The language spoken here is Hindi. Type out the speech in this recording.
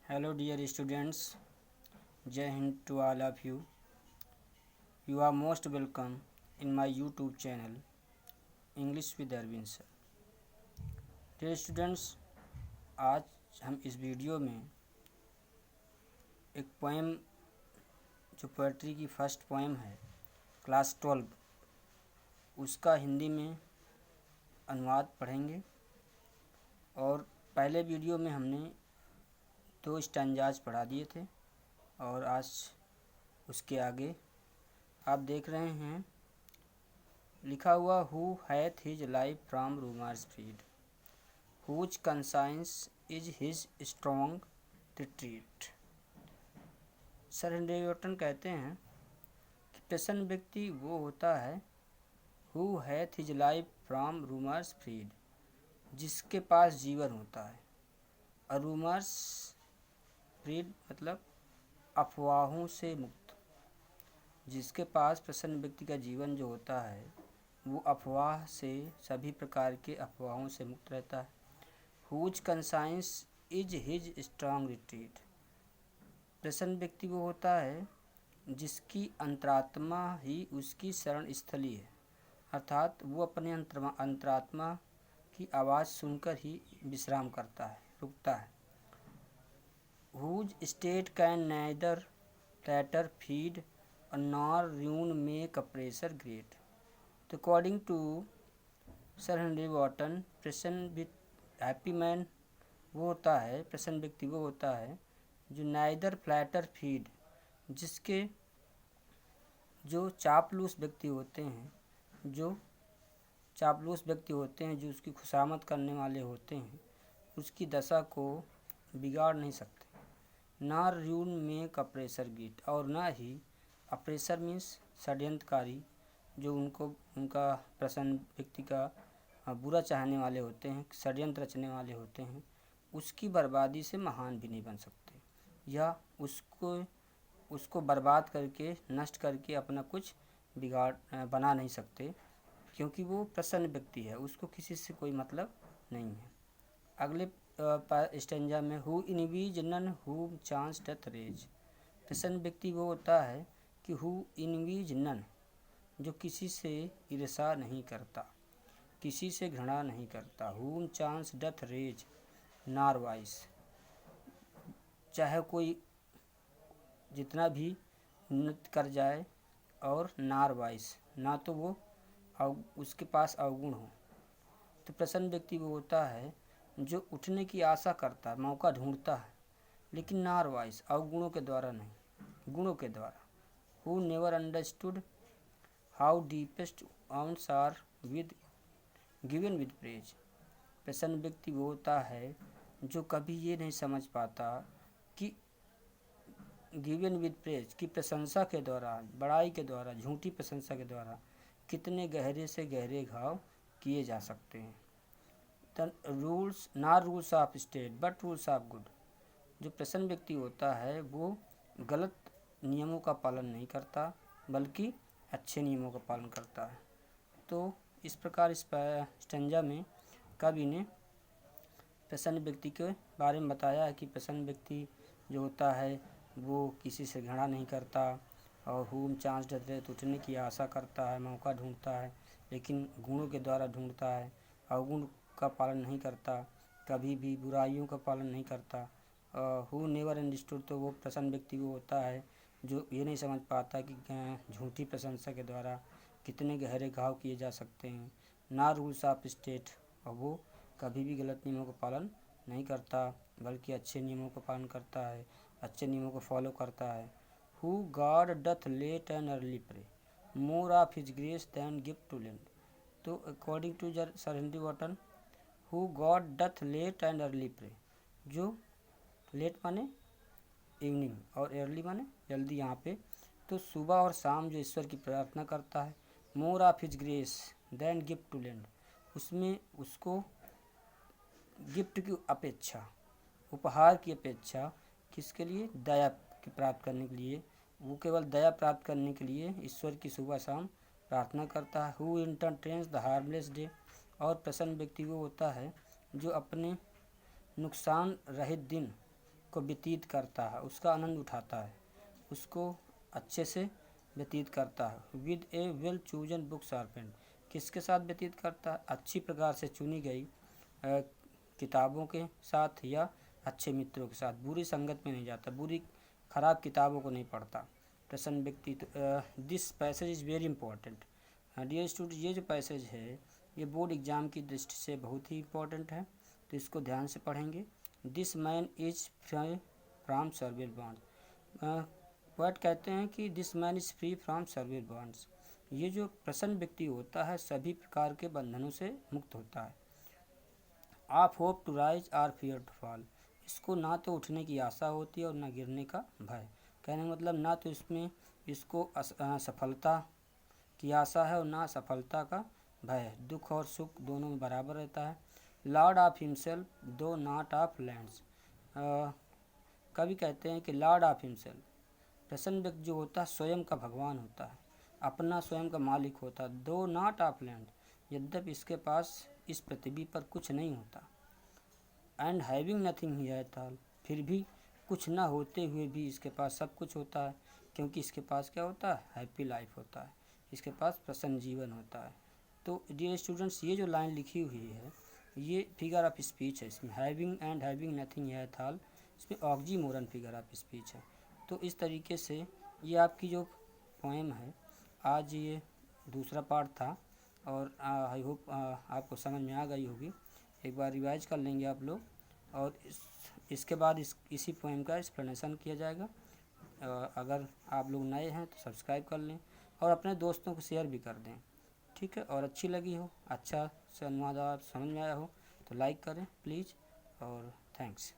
Hello, dear students. Jai Hind to all of you. You are most welcome in my YouTube channel, English with Arvind sir. Dear students, आज हम इस वीडियो में एक पोएम जो पोएट्री की फर्स्ट पोएम है क्लास 12 उसका हिंदी में अनुवाद पढ़ेंगे। और पहले वीडियो में हमने 2 स्टैंजाज पढ़ा दिए थे और आज उसके आगे आप देख रहे हैं लिखा हुआ who hath his life from rumours freed whose conscience is his strong retreat. Sir Henry Wotton कहते हैं कि प्रसन्न व्यक्ति वो होता है who hath his life from rumours freed, जिसके पास जीवन होता है। और रूमर्स फ्रीड मतलब अफवाहों से मुक्त। जिसके पास प्रसन्न व्यक्ति का जीवन जो होता है वो अफवाह से, सभी प्रकार के अफवाहों से मुक्त रहता है। Whose conscience is his strong retreat, प्रसन्न व्यक्ति वो होता है जिसकी अंतरात्मा ही उसकी शरण स्थली है, अर्थात वो अपने अंतरात्मा की आवाज़ सुनकर ही विश्राम करता है, रुकता है। Whose state can neither flatter feed nor ruin make a pressure great. तो according to sir Henry Wotton, प्रसन्न विथ हैप्पी मैन वो होता है, प्रसन्न व्यक्ति वो होता है जो नाइदर फ्लैटर फीड, जिसके जो चापलूस व्यक्ति होते हैं, जो उसकी खुशामद करने वाले होते हैं, उसकी दशा को बिगाड़ नहीं सकते। ना र्यून में अप्रेसर गीट, और ना ही अप्रेसर मीन्स षड्यंत्रकारी, जो उनका प्रसन्न व्यक्ति का बुरा चाहने वाले होते हैं, षड्यंत्र रचने वाले होते हैं, उसकी बर्बादी से महान भी नहीं बन सकते, या उसको बर्बाद करके, नष्ट करके अपना कुछ बिगाड़ बना नहीं सकते, क्योंकि वो प्रसन्न व्यक्ति है, उसको किसी से कोई मतलब नहीं है। अगले स्टेंजा में हु इनवीज नन हुम चांस डथ रेज, प्रसन्न व्यक्ति वो होता है कि हु इनवीज नन, जो किसी से ईर्षा नहीं करता, किसी से घृणा नहीं करता। हुम चांस डथ रेज नार वाइस, चाहे कोई जितना भी नृत्य कर जाए, और नार वाइस, ना तो वो उसके पास अवगुण हो। तो प्रसन्न व्यक्ति वो होता है जो उठने की आशा करता है, मौका ढूंढता है, लेकिन नार वाइस, अवगुणों के द्वारा नहीं, गुणों के द्वारा। Who never understood how deepest wounds are with given with praise, प्रसन्न व्यक्ति वो होता है जो कभी ये नहीं समझ पाता कि गिवन विद प्रेज की प्रशंसा के द्वारा, बड़ाई के द्वारा, झूठी प्रशंसा के द्वारा कितने गहरे से गहरे घाव किए जा सकते हैं। Rules not rules of state but rules of good, जो प्रसन्न व्यक्ति होता है वो गलत नियमों का पालन नहीं करता, बल्कि अच्छे नियमों का पालन करता है। तो इस प्रकार इस स्टेंजा में कवि ने प्रसन्न व्यक्ति के बारे में बताया है कि प्रसन्न व्यक्ति जो होता है वो किसी से घृणा नहीं करता, और हुम चांस डथ रेज, उठने की आशा करता है, मौका ढूंढता है, लेकिन गुणों के द्वारा ढूंढता है, अवगुण का पालन नहीं करता, कभी भी बुराइयों का पालन नहीं करता। हु नेवर अंडरस्टूड, तो वो प्रसन्न व्यक्ति वो होता है जो ये नहीं समझ पाता कि झूठी प्रशंसा के द्वारा कितने गहरे घाव किए जा सकते हैं। ना रूल्स ऑफ स्टेट, और वो कभी भी गलत नियमों का पालन नहीं करता, बल्कि अच्छे नियमों का पालन करता है, अच्छे नियमों को फॉलो करता है। Who God doth late and early pray more of his grace than gift to lend. तो according to sir Henry Wotton, who God doth late and early pray, जो लेट माने इवनिंग और अर्ली माने जल्दी, यहाँ पे तो सुबह और शाम जो ईश्वर की प्रार्थना करता है, more of his grace than gift to lend, उसमें उसको गिफ्ट की अपेक्षा, उपहार की अपेक्षा, किसके लिए, दया की प्राप्त करने के लिए, वो केवल दया प्राप्त करने के लिए ईश्वर की सुबह शाम प्रार्थना करता है। Who entertains the harmless day, और प्रसन्न व्यक्ति वो होता है जो अपने नुकसान रहित दिन को व्यतीत करता है, उसका आनंद उठाता है, उसको अच्छे से व्यतीत करता है। With A well chosen book sharpened, किसके साथ व्यतीत करता है? अच्छी प्रकार से चुनी गई किताबों के साथ या अच्छे मित्रों के साथ। बुरी संगत में नहीं जाता, बुरी खराब किताबों को नहीं पढ़ता। प्रसन्न व्यक्ति। This passage is very important. Dear student, ये जो पैसेज है ये बोर्ड एग्ज़ाम की दृष्टि से बहुत ही इम्पोर्टेंट है, तो इसको ध्यान से पढ़ेंगे। This man is from servile bond. Poet कहते हैं कि this man is free from servile bonds. ये जो प्रसन्न व्यक्ति होता है सभी प्रकार के बंधनों से मुक्त होता है। Of hope to rise or fear to fall, इसको ना तो उठने की आशा होती है और ना गिरने का भय। कहने का मतलब ना तो इसमें इसको सफलता की आशा है और ना सफलता का भय है। दुख और सुख दोनों में बराबर रहता है। लॉर्ड ऑफ हिमसेल्फ दो नॉट ऑफ लैंड्स। कवि कहते हैं कि लॉर्ड ऑफ हिमसेल्फ, प्रसन्न व्यक्ति जो होता है स्वयं का भगवान होता है, अपना स्वयं का मालिक होता है। दो नॉट ऑफ लैंड, यद्यपि इसके पास इस पृथ्वी पर कुछ नहीं होता। And having nothing he at all, फिर भी कुछ ना होते हुए भी इसके पास सब कुछ होता है, क्योंकि इसके पास क्या होता है? हैप्पी लाइफ होता है, इसके पास प्रसन्न जीवन होता है। तो डियर स्टूडेंट्स, ये जो लाइन लिखी हुई है ये फिगर ऑफ स्पीच है। इसमें having and having nothing at all, इसमें ऑक्सीमोरन फिगर ऑफ स्पीच है। तो इस तरीके से ये आपकी जो पोएम है, आज ये दूसरा पार्ट था और आई होप आपको समझ में आ गई होगी। एक बार रिवाइज कर लेंगे आप लोग और इसके बाद इसी पोएम का एक्सप्लेनेशन किया जाएगा। अगर आप लोग नए हैं तो सब्सक्राइब कर लें और अपने दोस्तों को शेयर भी कर दें, ठीक है। और अच्छी लगी हो, अच्छा से अनुवाद समझ में आया हो तो लाइक करें प्लीज़, और थैंक्स।